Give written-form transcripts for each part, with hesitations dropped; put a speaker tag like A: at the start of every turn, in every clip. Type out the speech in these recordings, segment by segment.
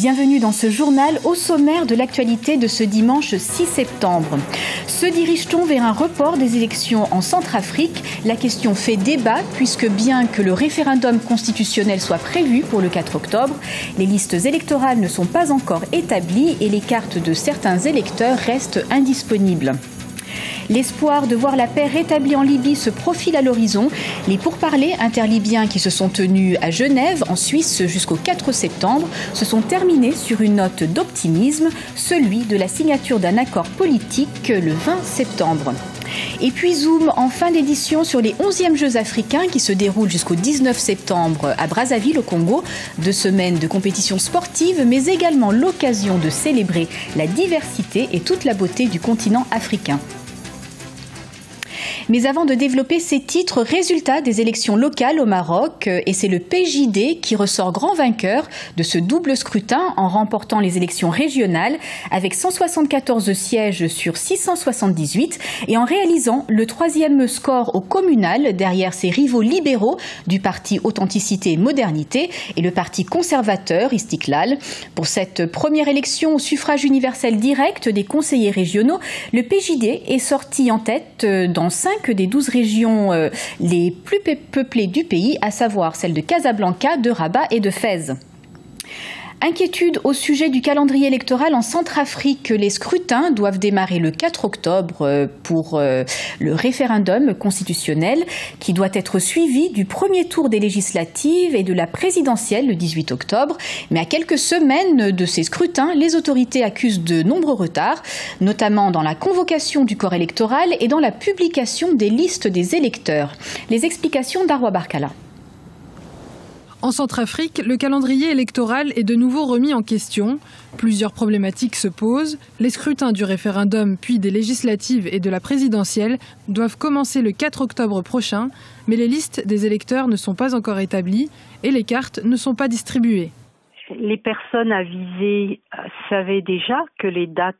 A: Bienvenue dans ce journal au sommaire de l'actualité de ce dimanche 6 septembre. Se dirige-t-on vers un report des élections en Centrafrique? La question fait débat puisque bien que le référendum constitutionnel soit prévu pour le 4 octobre, les listes électorales ne sont pas encore établies et les cartes de certains électeurs restent indisponibles. L'espoir de voir la paix rétablie en Libye se profile à l'horizon. Les pourparlers interlibyens qui se sont tenus à Genève, en Suisse, jusqu'au 4 septembre, se sont terminés sur une note d'optimisme, celui de la signature d'un accord politique le 20 septembre. Et puis zoom en fin d'édition sur les 11e Jeux africains qui se déroulent jusqu'au 19 septembre à Brazzaville au Congo. 2 semaines de compétition sportive, mais également l'occasion de célébrer la diversité et toute la beauté du continent africain. Mais avant de développer ces titres, résultat des élections locales au Maroc, et c'est le PJD qui ressort grand vainqueur de ce double scrutin en remportant les élections régionales avec 174 sièges sur 678 et en réalisant le 3e score au communal derrière ses rivaux libéraux du parti Authenticité et Modernité et le parti conservateur Istiklal. Pour cette première élection au suffrage universel direct des conseillers régionaux, le PJD est sorti en tête dans 5 des 12 régions les plus peuplées du pays, à savoir celles de Casablanca, de Rabat et de Fès. Inquiétude au sujet du calendrier électoral en Centrafrique. Les scrutins doivent démarrer le 4 octobre pour le référendum constitutionnel qui doit être suivi du premier tour des législatives et de la présidentielle le 18 octobre. Mais à quelques semaines de ces scrutins, les autorités accusent de nombreux retards, notamment dans la convocation du corps électoral et dans la publication des listes des électeurs. Les explications d'Arwa Barkala.
B: En Centrafrique, le calendrier électoral est de nouveau remis en question. Plusieurs problématiques se posent. Les scrutins du référendum, puis des législatives et de la présidentielle doivent commencer le 4 octobre prochain, mais les listes des électeurs ne sont pas encore établies et les cartes ne sont pas distribuées.
C: Les personnes avisées savaient déjà que les dates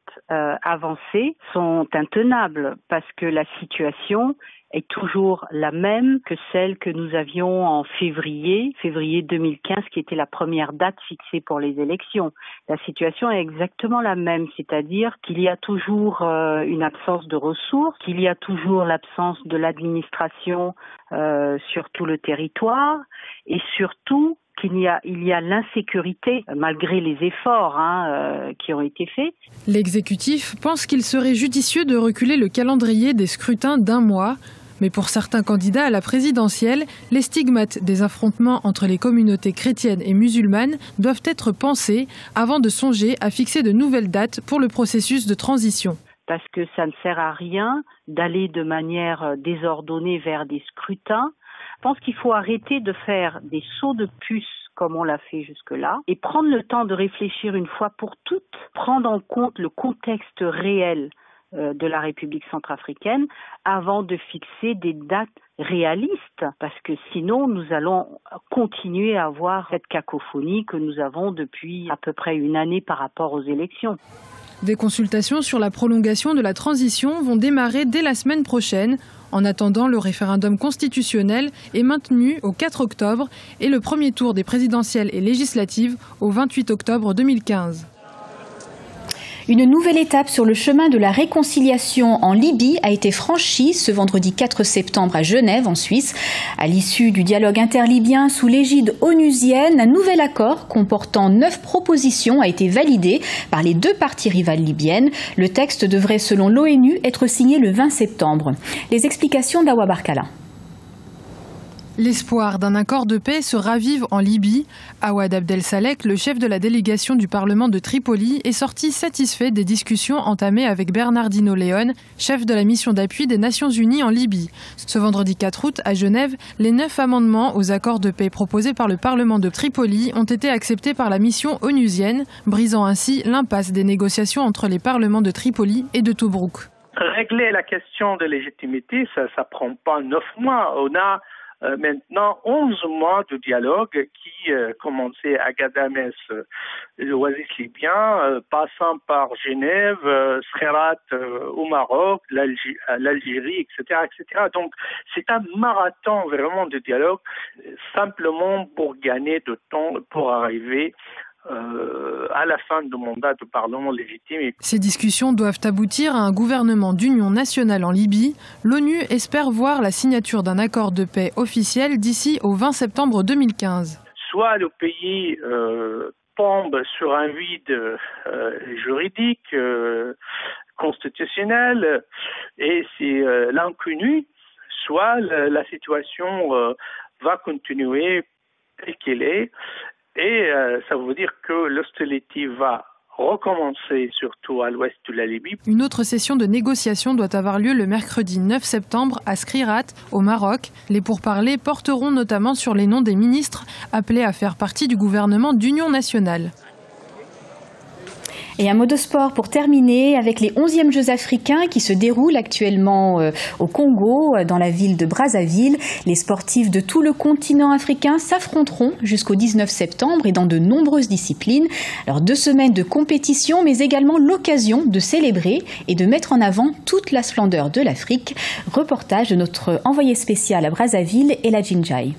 C: avancées sont intenables parce que la situation est toujours la même que celle que nous avions en février 2015, qui était la première date fixée pour les élections. La situation est exactement la même, c'est-à-dire qu'il y a toujours une absence de ressources, qu'il y a toujours l'absence de l'administration sur tout le territoire et surtout qu'il y a l'insécurité malgré les efforts qui ont été faits.
B: L'exécutif pense qu'il serait judicieux de reculer le calendrier des scrutins d'1 mois. Mais pour certains candidats à la présidentielle, les stigmates des affrontements entre les communautés chrétiennes et musulmanes doivent être pensés avant de songer à fixer de nouvelles dates pour le processus de transition.
C: Parce que ça ne sert à rien d'aller de manière désordonnée vers des scrutins. Je pense qu'il faut arrêter de faire des sauts de puce comme on l'a fait jusque-là et prendre le temps de réfléchir une fois pour toutes, prendre en compte le contexte réel de la République centrafricaine avant de fixer des dates réalistes parce que sinon nous allons continuer à avoir cette cacophonie que nous avons depuis à peu près 1 année par rapport aux élections.
B: Des consultations sur la prolongation de la transition vont démarrer dès la semaine prochaine. En attendant, le référendum constitutionnel est maintenu au 4 octobre et le premier tour des présidentielles et législatives au 28 octobre 2015.
A: Une nouvelle étape sur le chemin de la réconciliation en Libye a été franchie ce vendredi 4 septembre à Genève, en Suisse. À l'issue du dialogue interlybyen sous l'égide onusienne, un nouvel accord comportant 9 propositions a été validé par les 2 parties rivales libyennes. Le texte devrait, selon l'ONU, être signé le 20 septembre. Les explications d'Arwa Barkala.
B: L'espoir d'un accord de paix se ravive en Libye. Awad Abdel Salek, le chef de la délégation du Parlement de Tripoli, est sorti satisfait des discussions entamées avec Bernardino León, chef de la mission d'appui des Nations Unies en Libye. Ce vendredi 4 août, à Genève, les 9 amendements aux accords de paix proposés par le Parlement de Tripoli ont été acceptés par la mission onusienne, brisant ainsi l'impasse des négociations entre les parlements de Tripoli et de Tobrouk.
D: Régler la question de légitimité, ça prend pas 9 mois. On a maintenant 11 mois de dialogue qui commençait à Ghadamès, l'oasis libyen, passant par Genève, Skhirat au Maroc, l'Algérie, etc., etc. Donc c'est un marathon vraiment de dialogue, simplement pour gagner de temps, pour arriver à la fin du mandat du Parlement légitime.
B: Ces discussions doivent aboutir à un gouvernement d'union nationale en Libye. L'ONU espère voir la signature d'un accord de paix officiel d'ici au 20 septembre 2015.
D: Soit le pays tombe sur un vide juridique, constitutionnel, et c'est l'inconnu, soit la situation va continuer telle qu'elle est, et ça veut dire que l'hostilité va recommencer, surtout à l'ouest de la Libye.
B: Une autre session de négociation doit avoir lieu le mercredi 9 septembre à Skhirat, au Maroc. Les pourparlers porteront notamment sur les noms des ministres appelés à faire partie du gouvernement d'union nationale.
A: Et un mot de sport pour terminer avec les 11e Jeux africains qui se déroulent actuellement au Congo, dans la ville de Brazzaville. Les sportifs de tout le continent africain s'affronteront jusqu'au 19 septembre et dans de nombreuses disciplines. Alors 2 semaines de compétition, mais également l'occasion de célébrer et de mettre en avant toute la splendeur de l'Afrique. Reportage de notre envoyé spécial à Brazzaville, Ella Jinjai.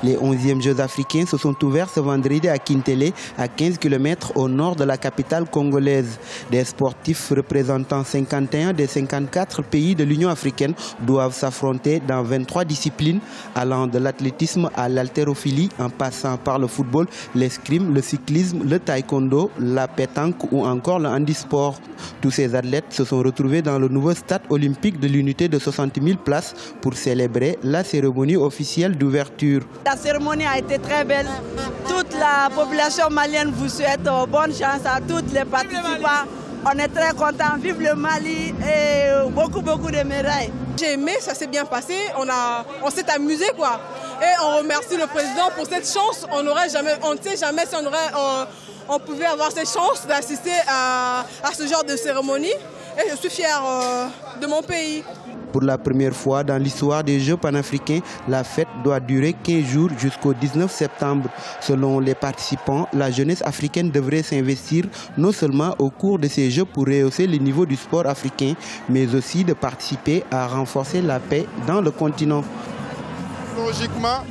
E: Les 11e Jeux africains se sont ouverts ce vendredi à Kintele, à 15 km au nord de la capitale congolaise. Des sportifs représentant 51 des 54 pays de l'Union africaine doivent s'affronter dans 23 disciplines, allant de l'athlétisme à l'haltérophilie, en passant par le football, l'escrime, le cyclisme, le taekwondo, la pétanque ou encore le handisport. Tous ces athlètes se sont retrouvés dans le nouveau stade olympique de l'unité de 60 000 places pour célébrer la cérémonie officielle d'ouverture.
F: La cérémonie a été très belle. Toute la population malienne vous souhaite bonne chance à tous les participants. On est très contents. Vive le Mali et beaucoup de médailles.
G: J'ai aimé, ça s'est bien passé. On s'est amusé quoi. Et on remercie le président pour cette chance. On ne sait jamais si on pouvait avoir cette chance d'assister à ce genre de cérémonie. Et je suis fière de mon pays.
E: Pour la première fois dans l'histoire des Jeux panafricains, la fête doit durer 15 jours jusqu'au 19 septembre. Selon les participants, la jeunesse africaine devrait s'investir non seulement au cours de ces Jeux pour rehausser le niveau du sport africain, mais aussi de participer à renforcer la paix dans le continent.
H: Logiquement,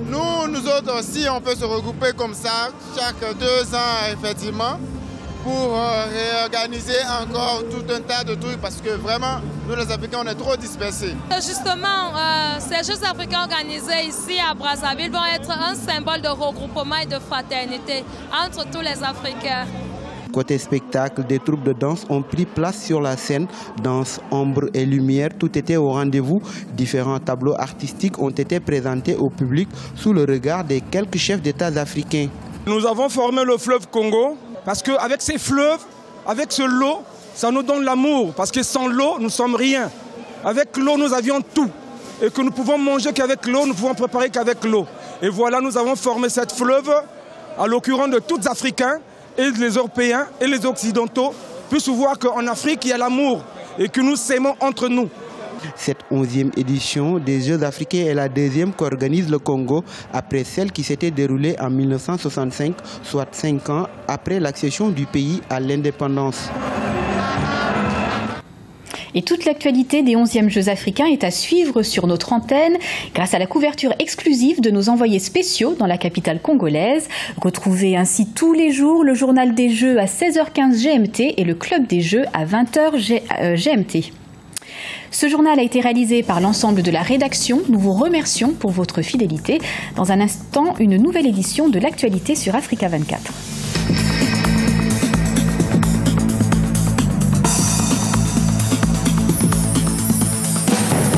H: nous autres aussi, on peut se regrouper comme ça chaque 2 ans, effectivement, pour réorganiser encore tout un tas de trucs parce que vraiment, nous les Africains, on est trop dispersés.
I: Justement, ces Jeux africains organisés ici à Brazzaville vont être un symbole de regroupement et de fraternité entre tous les Africains.
E: Côté spectacle, des troupes de danse ont pris place sur la scène. Danse, ombre et lumière, tout était au rendez-vous. Différents tableaux artistiques ont été présentés au public sous le regard des quelques chefs d'État africains.
J: Nous avons formé le fleuve Congo parce qu'avec ces fleuves, avec ce lot, ça nous donne l'amour. Parce que sans l'eau, nous ne sommes rien. Avec l'eau, nous avions tout. Et que nous pouvons manger qu'avec l'eau, nous pouvons préparer qu'avec l'eau. Et voilà, nous avons formé cette fleuve, à l'occurrence de tous les Africains, et les Européens et les Occidentaux, puissent voir qu'en Afrique, il y a l'amour et que nous s'aimons entre nous.
E: Cette 11e édition des Jeux africains est la 2e qu'organise le Congo après celle qui s'était déroulée en 1965, soit 5 ans après l'accession du pays à l'indépendance.
A: Et toute l'actualité des 11e Jeux africains est à suivre sur notre antenne grâce à la couverture exclusive de nos envoyés spéciaux dans la capitale congolaise. Retrouvez ainsi tous les jours le journal des Jeux à 16h15 GMT et le club des Jeux à 20h GMT. Ce journal a été réalisé par l'ensemble de la rédaction. Nous vous remercions pour votre fidélité. Dans un instant, une nouvelle édition de l'actualité sur Africa 24.